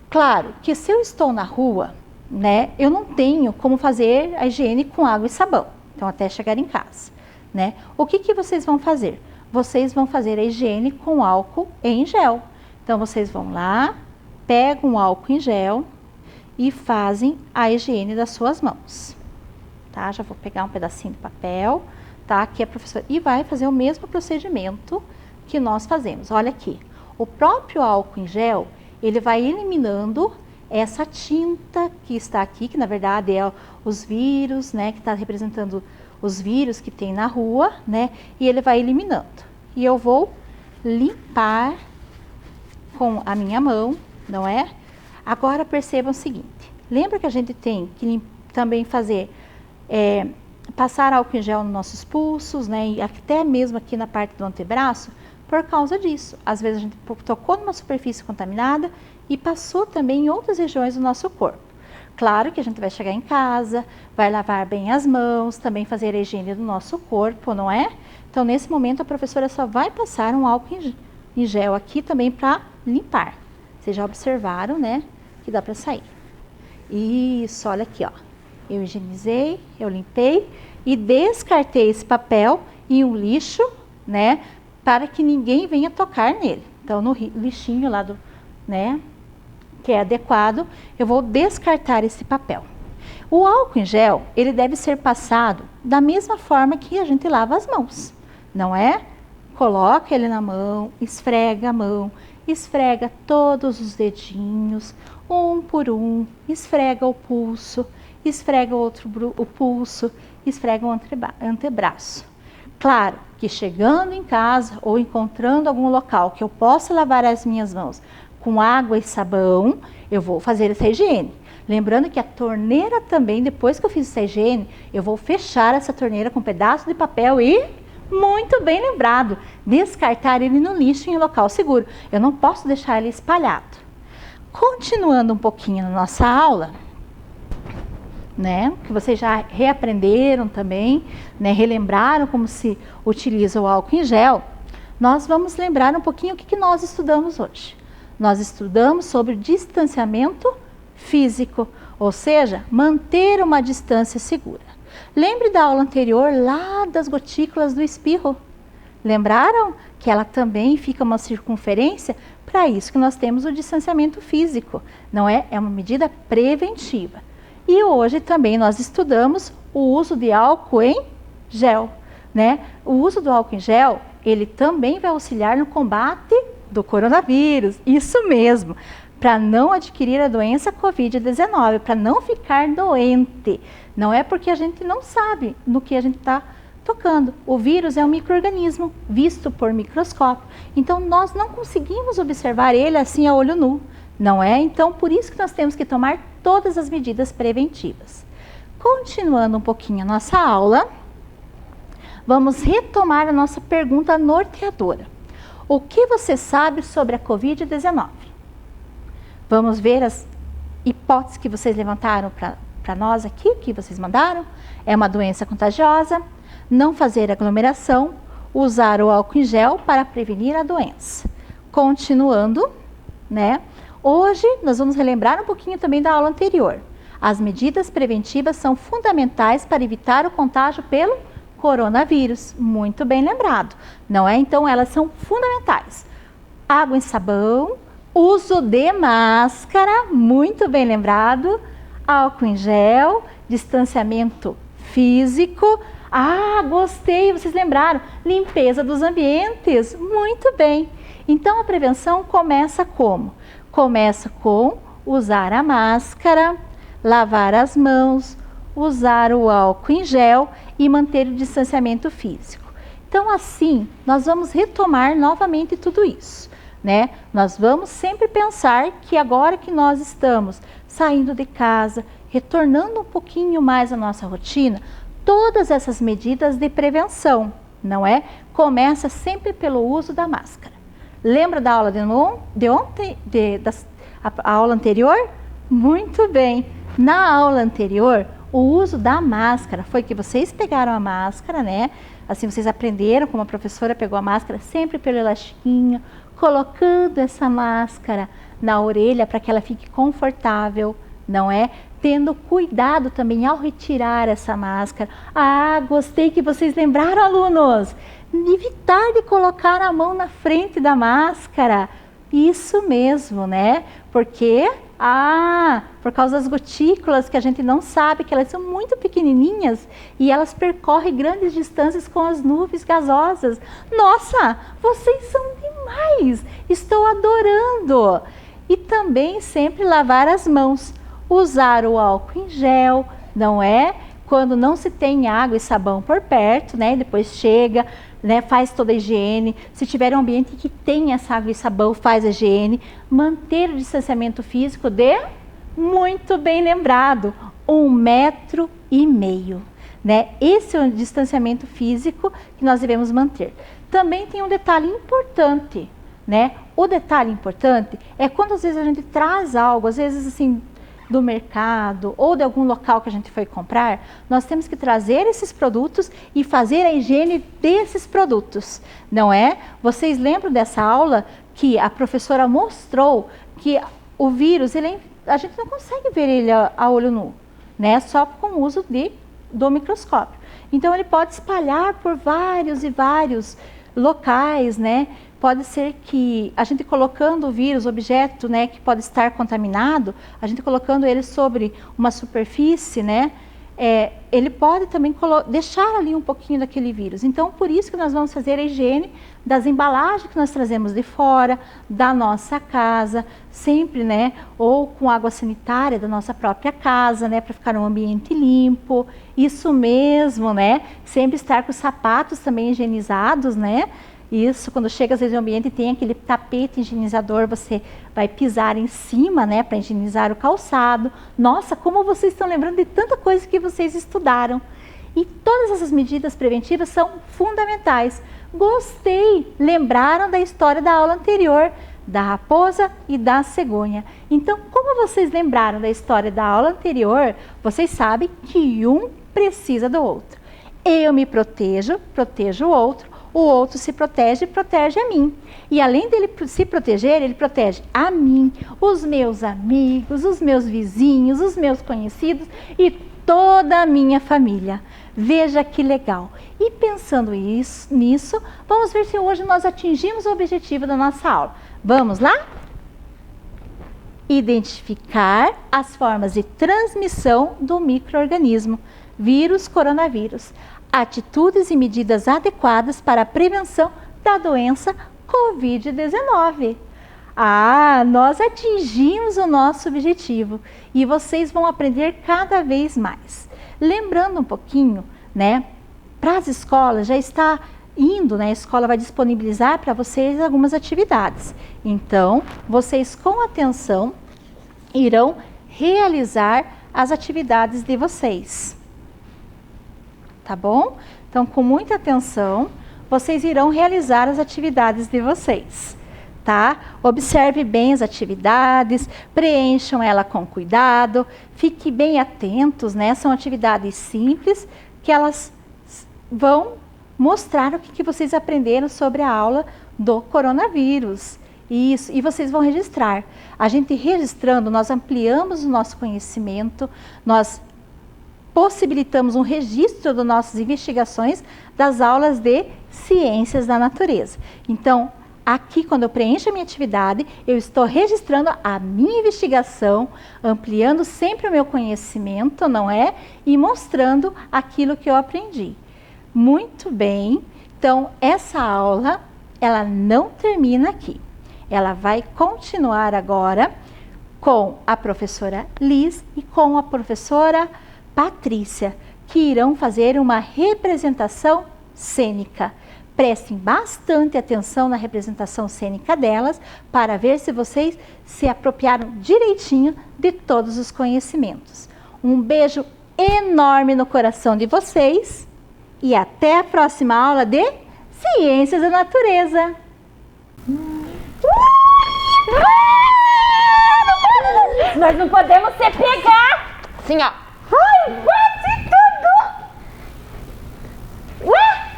Claro que se eu estou na rua, né, eu não tenho como fazer a higiene com água e sabão, então até chegar em casa, né? O que vocês vão fazer? Vocês vão fazer a higiene com álcool em gel. Então vocês vão lá, pegam o álcool em gel e fazem a higiene das suas mãos, tá? Já vou pegar um pedacinho de papel, tá? Aqui a professora, e vai fazer o mesmo procedimento que nós fazemos. Olha aqui, o próprio álcool em gel, ele vai eliminando essa tinta que está aqui, que na verdade é os vírus, né? Que está representando os vírus que tem na rua, né? E ele vai eliminando. E eu vou limpar com a minha mão, não é? Agora percebam o seguinte, lembra que a gente tem que também fazer, passar álcool em gel nos nossos pulsos, né? E até mesmo aqui na parte do antebraço, por causa disso. Às vezes a gente tocou numa superfície contaminada e passou também em outras regiões do nosso corpo. Claro que a gente vai chegar em casa, vai lavar bem as mãos, também fazer a higiene do nosso corpo, não é? Então, nesse momento, a professora só vai passar um álcool em gel aqui também para limpar. Vocês já observaram, né? Que dá para sair. Isso, olha aqui, ó. Eu higienizei, eu limpei e descartei esse papel em um lixo, né? Para que ninguém venha tocar nele. Então, no lixinho lá do, né? Que é adequado, eu vou descartar esse papel. O álcool em gel, ele deve ser passado da mesma forma que a gente lava as mãos, não é? Coloca ele na mão, esfrega a mão, esfrega todos os dedinhos, um por um, esfrega o pulso, esfrega o pulso, esfrega o antebraço. Claro que chegando em casa ou encontrando algum local que eu possa lavar as minhas mãos com água e sabão, eu vou fazer essa higiene. Lembrando que a torneira também, depois que eu fiz essa higiene, eu vou fechar essa torneira com um pedaço de papel e, muito bem lembrado, descartar ele no lixo em um local seguro. Eu não posso deixar ele espalhado. Continuando um pouquinho na nossa aula, né, que vocês já reaprenderam também, né, relembraram como se utiliza o álcool em gel, nós vamos lembrar um pouquinho o que nós estudamos hoje. Nós estudamos sobre distanciamento físico, ou seja, manter uma distância segura. Lembre da aula anterior lá das gotículas do espirro. Lembraram que ela também fica uma circunferência? Para isso que nós temos o distanciamento físico, não é? É uma medida preventiva. E hoje também nós estudamos o uso de álcool em gel, né? O uso do álcool em gel, ele também vai auxiliar no combate do coronavírus, isso mesmo, para não adquirir a doença Covid-19, para não ficar doente. Não é porque a gente não sabe no que a gente está tocando. O vírus é um micro-organismo visto por microscópio, então nós não conseguimos observar ele assim a olho nu, não é? Então, por isso que nós temos que tomar todas as medidas preventivas. Continuando um pouquinho a nossa aula, vamos retomar a nossa pergunta norteadora. O que você sabe sobre a Covid-19? Vamos ver as hipóteses que vocês levantaram para nós aqui, que vocês mandaram. É uma doença contagiosa, não fazer aglomeração, usar o álcool em gel para prevenir a doença. Continuando, né? Hoje nós vamos relembrar um pouquinho também da aula anterior. As medidas preventivas são fundamentais para evitar o contágio pelo coronavírus. Muito bem lembrado, não é? Então elas são fundamentais. Água e sabão, uso de máscara, muito bem lembrado, álcool em gel, distanciamento físico. Ah, gostei, vocês lembraram, limpeza dos ambientes, muito bem. Então a prevenção começa como? Começa com usar a máscara, lavar as mãos, usar o álcool em gel e manter o distanciamento físico. Então, assim, nós vamos retomar novamente tudo isso, né? Nós vamos sempre pensar que agora que nós estamos saindo de casa, retornando um pouquinho mais à nossa rotina, todas essas medidas de prevenção, não é? Começa sempre pelo uso da máscara. Lembra da aula de ontem, a aula anterior? Muito bem. Na aula anterior, o uso da máscara foi que vocês pegaram a máscara, né? Assim, vocês aprenderam como a professora pegou a máscara sempre pelo elastiquinho, colocando essa máscara na orelha para que ela fique confortável, não é? Tendo cuidado também ao retirar essa máscara. Ah, gostei que vocês lembraram, alunos, evitar de colocar a mão na frente da máscara. Isso mesmo, né? Porque, por causa das gotículas que a gente não sabe, que elas são muito pequenininhas e elas percorrem grandes distâncias com as nuvens gasosas. Nossa, vocês são demais! Estou adorando! E também sempre lavar as mãos. Usar o álcool em gel, não é? Quando não se tem água e sabão por perto, né? Depois chega, né? Faz toda a higiene. Se tiver um ambiente que tem essa água e sabão, faz a higiene. Manter o distanciamento físico muito bem lembrado, 1,5 metro, né? Esse é o distanciamento físico que nós devemos manter. Também tem um detalhe importante, né? O detalhe importante é quando às vezes a gente traz algo, às vezes assim, do mercado ou de algum local que a gente foi comprar, nós temos que trazer esses produtos e fazer a higiene desses produtos, não é? Vocês lembram dessa aula que a professora mostrou que o vírus, a gente não consegue ver ele a olho nu, né? Só com o uso do microscópio. Então ele pode espalhar por vários e vários locais, né? Pode ser que a gente colocando o vírus, objeto, né, que pode estar contaminado, a gente colocando ele sobre uma superfície, né, ele pode também deixar ali um pouquinho daquele vírus. Então, por isso que nós vamos fazer a higiene das embalagens que nós trazemos de fora, da nossa casa, sempre, né, ou com água sanitária da nossa própria casa, né, para ficar um ambiente limpo. Isso mesmo, né, sempre estar com os sapatos também higienizados, né. Isso, quando chega às vezes no ambiente tem aquele tapete higienizador, você vai pisar em cima, né, para higienizar o calçado. Nossa, como vocês estão lembrando de tanta coisa que vocês estudaram. E todas essas medidas preventivas são fundamentais. Gostei! Lembraram da história da aula anterior, da raposa e da cegonha. Então, como vocês lembraram da história da aula anterior, vocês sabem que um precisa do outro. Eu me protejo, protejo o outro se protege e protege a mim. E além dele se proteger, ele protege a mim, os meus amigos, os meus vizinhos, os meus conhecidos e toda a minha família. Veja que legal. E pensando nisso, vamos ver se hoje nós atingimos o objetivo da nossa aula. Vamos lá? Identificar as formas de transmissão do micro-organismo, vírus, coronavírus. Atitudes e medidas adequadas para a prevenção da doença Covid-19. Nós atingimos o nosso objetivo e vocês vão aprender cada vez mais. Lembrando um pouquinho, né, para as escolas já está indo, né, a escola vai disponibilizar para vocês algumas atividades. Então, vocês com atenção irão realizar as atividades de vocês. Tá bom? Então, com muita atenção, vocês irão realizar as atividades de vocês, tá? Observe bem as atividades, preencham ela com cuidado, fiquem bem atentos, né? São atividades simples que elas vão mostrar o que vocês aprenderam sobre a aula do coronavírus. Isso, e vocês vão registrar. A gente registrando, nós ampliamos o nosso conhecimento, nós possibilitamos um registro das nossas investigações das aulas de ciências da natureza. Então, aqui quando eu preencho a minha atividade, eu estou registrando a minha investigação, ampliando sempre o meu conhecimento, não é? E mostrando aquilo que eu aprendi. Muito bem, então essa aula, ela não termina aqui. Ela vai continuar agora com a professora Liz e com a professora Patrícia, que irão fazer uma representação cênica. prestem bastante atenção na representação cênica delas para ver se vocês se apropriaram direitinho de todos os conhecimentos. Um beijo enorme no coração de vocês e até a próxima aula de Ciências da Natureza. Nós não podemos se pegar. Assim, ó. Ai, bate tudo. Ué?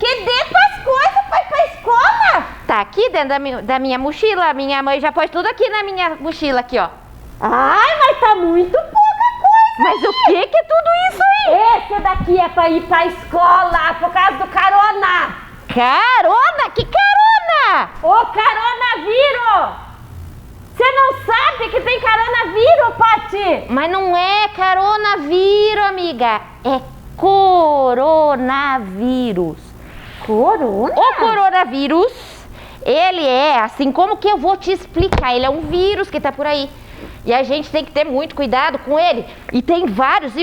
Cadê tuas coisas pra ir pra escola? Tá aqui dentro da minha mochila. Minha mãe já pôs tudo aqui na minha mochila, aqui, ó. Ai, mas tá muito pouca coisa. Mas o que é tudo isso aí? Esse daqui é pra ir pra escola por causa do carona. Carona? Que carona? O coronavírus. Você não sabe que tem coronavírus, Pati? Mas não é coronavírus, amiga. É coronavírus. Corona? O coronavírus, ele é, assim como que eu vou te explicar, ele é um vírus que tá por aí. E a gente tem que ter muito cuidado com ele. E tem vários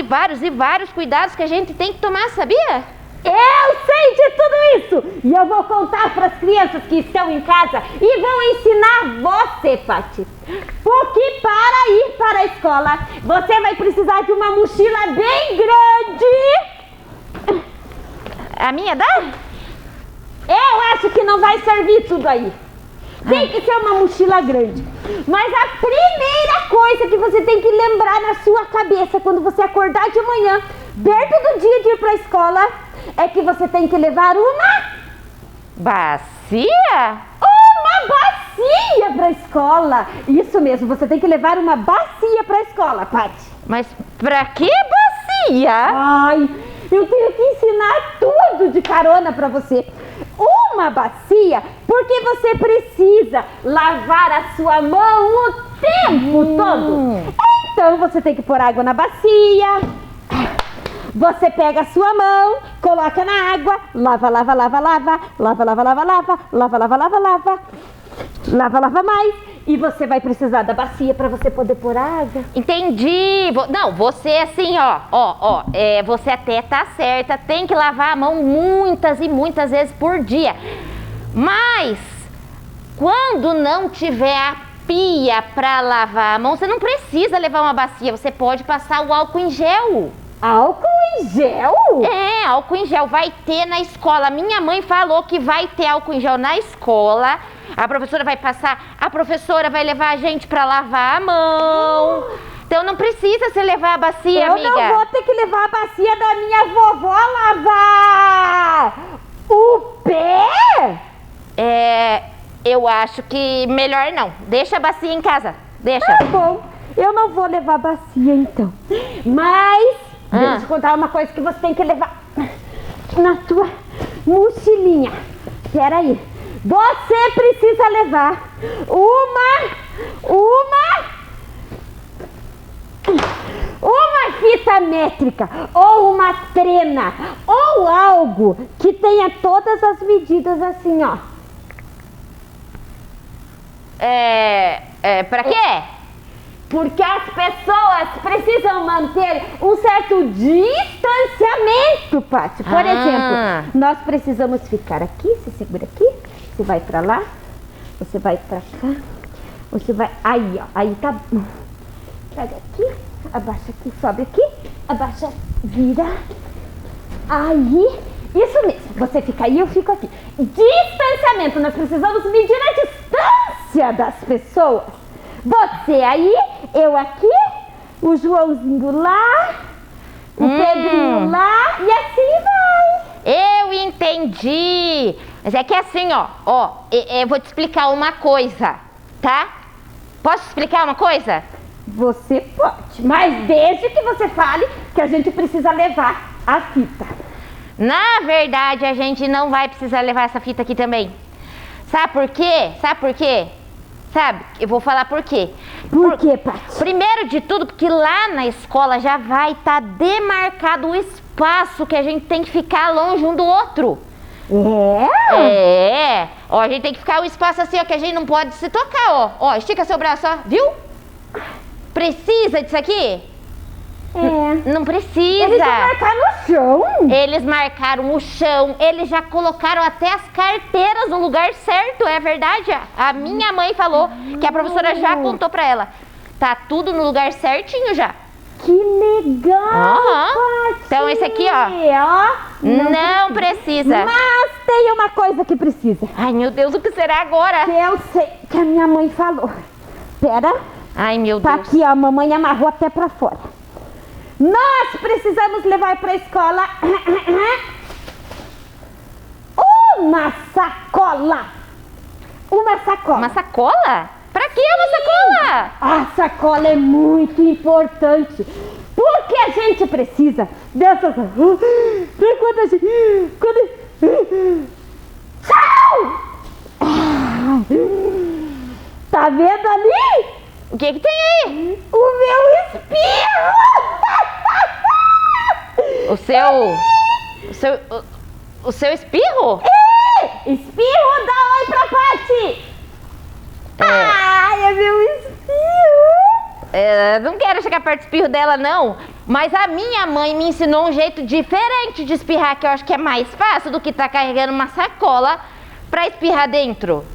cuidados que a gente tem que tomar, sabia? Eu sei de tudo isso! E eu vou contar para as crianças que estão em casa e vou ensinar você, Pati. Porque para ir para a escola, você vai precisar de uma mochila bem grande. A minha dá? Eu acho que não vai servir tudo aí. Tem que ser uma mochila grande. Mas a primeira coisa que você tem que lembrar na sua cabeça quando você acordar de manhã, perto do dia de ir para a escola, é que você tem que levar uma bacia? Uma bacia para a escola. Isso mesmo, você tem que levar uma bacia para a escola, Pati. Mas pra que bacia? Ai, eu tenho que ensinar tudo de carona para você. Uma bacia, porque você precisa lavar a sua mão o tempo todo. Então você tem que pôr água na bacia. Você pega a sua mão, coloca na água, lava, lava, lava, lava, lava, lava, lava, lava, lava, lava, lava, lava, lava, lava mais. E você vai precisar da bacia para você poder pôr água. Entendi. Não, você assim, ó, você até tá certa, tem que lavar a mão muitas e muitas vezes por dia. Mas, quando não tiver a pia para lavar a mão, você não precisa levar uma bacia, você pode passar o álcool em gel. Álcool em gel? É, álcool em gel vai ter na escola. Minha mãe falou que vai ter álcool em gel na escola. A professora vai passar, a professora vai levar a gente pra lavar a mão. Então não precisa você levar a bacia, amiga. Eu não vou ter que levar a bacia da minha vovó lavar o pé? Eu acho que melhor não. Deixa a bacia em casa, deixa. Tá bom, eu não vou levar a bacia então. Mas, deixa eu te contar uma coisa que você tem que levar na tua mochilinha. Peraí. Você precisa levar uma fita métrica ou uma trena ou algo que tenha todas as medidas assim, ó. Pra quê? Porque as pessoas precisam manter um certo distanciamento, Pati. Por exemplo, nós precisamos ficar aqui, você segura aqui, você vai pra lá, você vai pra cá, você vai... Aí, ó, aí tá bom. Pega aqui, abaixa aqui, sobe aqui, abaixa, vira. Aí, isso mesmo, você fica aí, eu fico aqui. Distanciamento, nós precisamos medir a distância das pessoas. Você aí, eu aqui, o Joãozinho lá, o Pedrinho lá e assim vai. Eu entendi. Mas é que assim, eu vou te explicar uma coisa, tá? Posso explicar uma coisa? Você pode, mas desde que você fale que a gente precisa levar a fita. Na verdade, a gente não vai precisar levar essa fita aqui também. Sabe por quê? Sabe por quê? Sabe? Eu vou falar por quê. Por quê, Paty? Primeiro de tudo, porque lá na escola já vai estar demarcado o espaço que a gente tem que ficar longe um do outro. Ó, a gente tem que ficar um espaço assim, ó, que a gente não pode se tocar, ó. Ó, estica seu braço, ó, viu? Precisa disso aqui? Não precisa. Eles vão marcar no chão. Eles marcaram o chão, eles já colocaram até as carteiras no lugar certo, é verdade? A minha mãe falou que a professora já contou pra ela. Tá tudo no lugar certinho já. Que legal, Paty. Então esse aqui, ó. Não precisa. Mas tem uma coisa que precisa. Ai, meu Deus, o que será agora? Que eu sei que a minha mãe falou. Pera. Ai, meu Tá Deus. aqui, ó, a mamãe amarrou até pra fora. Nós precisamos levar pra escola uma sacola. Uma sacola. Uma sacola? Pra que uma sacola? A sacola é muito importante. Porque a gente precisa dessas. Pra quando a gente. Tchau! Tá vendo ali? O que tem aí? O meu espirro! O seu espirro? Espirro, dá oi pra Paty! Ai, é meu espirro! Não quero chegar perto do espirro dela, não. Mas a minha mãe me ensinou um jeito diferente de espirrar, que eu acho que é mais fácil do que tá carregando uma sacola pra espirrar dentro.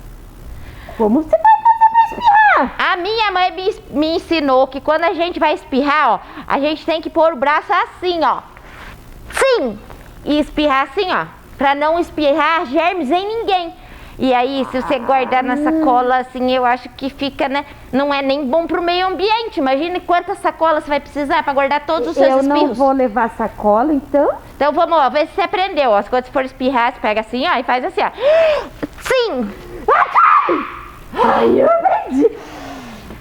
Como você vai fazer pra espirrar? A minha mãe me ensinou que quando a gente vai espirrar, ó, a gente tem que pôr o braço assim, ó. Sim! E espirrar assim, ó. Pra não espirrar germes em ninguém. E aí, se você guardar na sacola, assim, eu acho que fica, né? Não é nem bom pro meio ambiente. Imagine quantas sacolas você vai precisar pra guardar todos os seus espirros. Eu não vou levar sacola, então? Então vamos, ó, ver se você aprendeu. Ó. Quando você for espirrar, você pega assim, ó, e faz assim, ó. Sim! Ai, eu aprendi!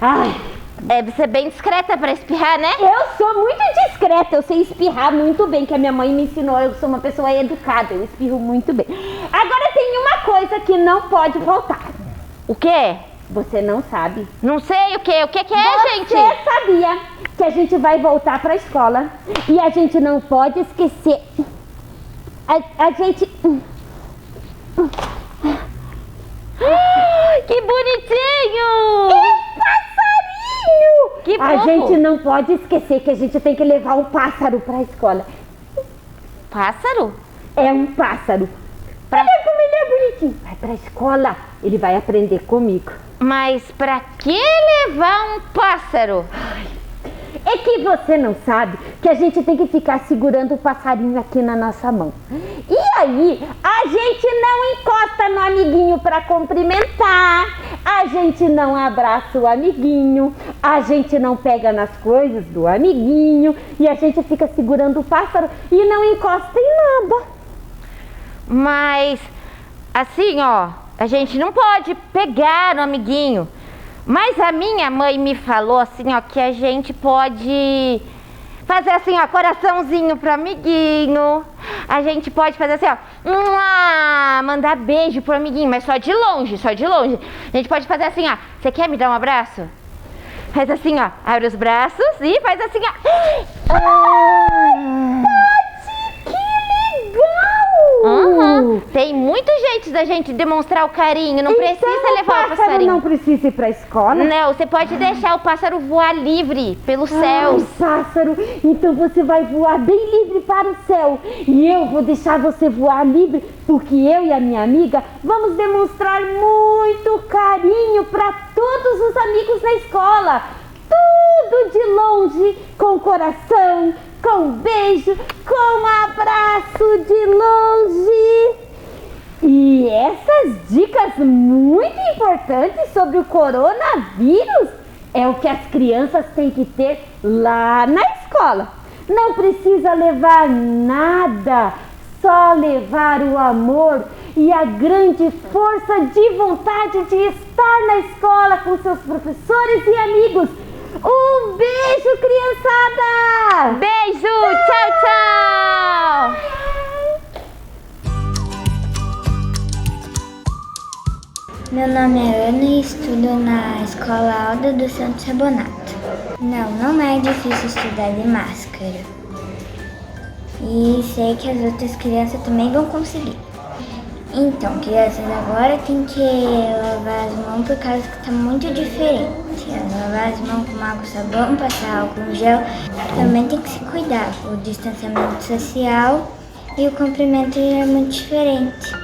Ai, Deve ser bem discreta pra espirrar, né? eu sou muito discreta, eu sei espirrar muito bem, que a minha mãe me ensinou, eu sou uma pessoa educada, eu espirro muito bem. Agora tem uma coisa que não pode faltar. O quê? Você não sabe. Não sei o quê. O que que é, gente? Você sabia que a gente vai voltar pra escola e a gente não pode esquecer. A gente... Que bonitinho! Passarinho! Que A fofo. gente não pode esquecer que a gente tem que levar um pássaro pra escola. Pássaro? É um pássaro. Olha como ele é bonitinho. Vai pra escola, ele vai aprender comigo. Mas pra que levar um pássaro? É que você não sabe que a gente tem que ficar segurando o passarinho aqui na nossa mão. E aí, a gente não encosta no amiguinho para cumprimentar, a gente não abraça o amiguinho, a gente não pega nas coisas do amiguinho e a gente fica segurando o pássaro e não encosta em nada. Mas, assim, ó, a gente não pode pegar no amiguinho. Mas a minha mãe me falou assim, ó, que a gente pode fazer assim, ó, coraçãozinho pro amiguinho. A gente pode fazer assim, ó, mandar beijo pro amiguinho, mas só de longe, só de longe. A gente pode fazer assim, ó, você quer me dar um abraço? Faz assim, ó, abre os braços e faz assim, ó. Tem muitos jeitos da gente demonstrar o carinho, não precisa levar o passarinho. Não precisa ir pra escola? Não, você pode deixar o pássaro voar livre pelos céus. Pássaro, então você vai voar bem livre para o céu. E eu vou deixar você voar livre, porque eu e a minha amiga vamos demonstrar muito carinho para todos os amigos na escola. Tudo de longe, com coração, com beijo, com abraço de longe. E essas dicas muito importantes sobre o coronavírus é o que as crianças têm que ter lá na escola. Não precisa levar nada, só levar o amor e a grande força de vontade de estar na escola com seus professores e amigos. Um beijo, criançada! Beijo, tchau, tchau! Meu nome é Ana e estudo na Escola Alda do Santo Sabonato. Não é difícil estudar de máscara. E sei que as outras crianças também vão conseguir. Então, crianças, agora tem que lavar as mãos por causa que tá muito diferente. lavar as mãos com água e sabão, passar álcool em gel. Também tem que se cuidar. O distanciamento social e o comprimento é muito diferente.